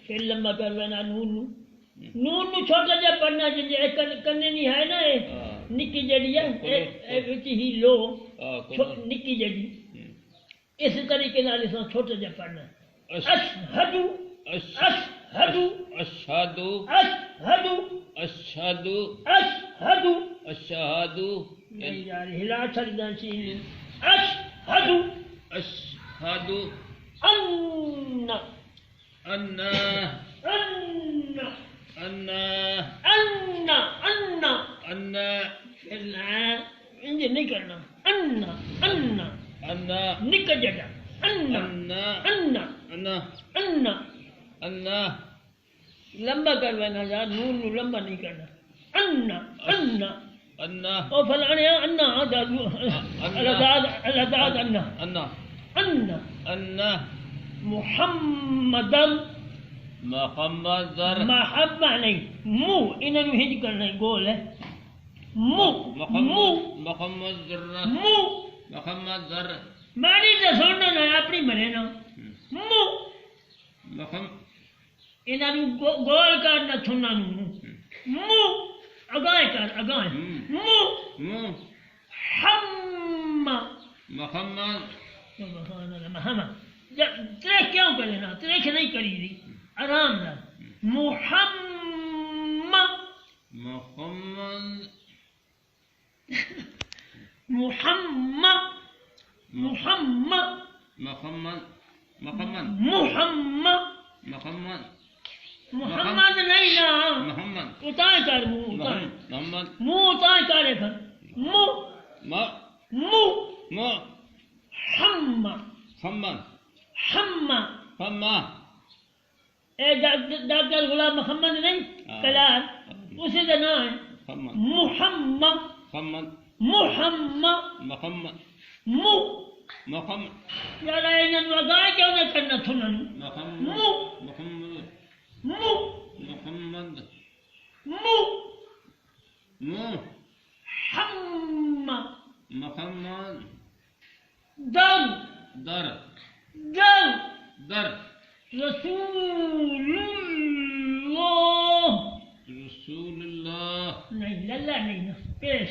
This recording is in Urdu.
پھر لمبا کر لینا نون نون چھوٹا جا پڑھنا چاہیے کرنے نہیں ہے نا نکی جڑی ہے ہی لو نکی جڑی اس طریقے نال اس چھوٹا جا پڑھنا اشہدو اشہدو اشہدو اشہدو اشہدو اشہدو اشہدو نہیں یار ہلا چھڑنا سی اشہدو اشہدو ان ان ان ان ان ان ان انج نہیں کرنا ان ان ان نک جڑا ان ان ان ان ان لمبا کر لینا یار نون نو لمبا نہیں کرنا ان ان ان او فلانے ان الاداد ان ان ان ان محمد محمد محبہ نہیں مو انہوں ہج کرنا گول ہے مو مو محمد مو محمد ذر ماری تو سننا نا اپنی مرے نا مو انہوں گول کر نہ تھنا مو اگائے کر اگائے مو مو حم محمد سبحان اللہ محمد تریک کیوں کرے نا تریک نہیں کری دی آرام نہ محمد محمد محمد محمد محمد محمد محمد محمد محمد نہیں نا محمد اتائے کر منہ محمد منہ اتائے کرے کر منہ منہ منہ حم حم حم حم اے ڈاکٹر غلام محمد نہیں کلار اسی کا نام ہے محمد محمد محمد محمد مو محمد یار انہوں اگائے کیوں نہ کرنا تھنا مو محمد مو محمد مو مو حم محمد در در در در رسول اللہ رسول اللہ نہیں للہ نہیں پیش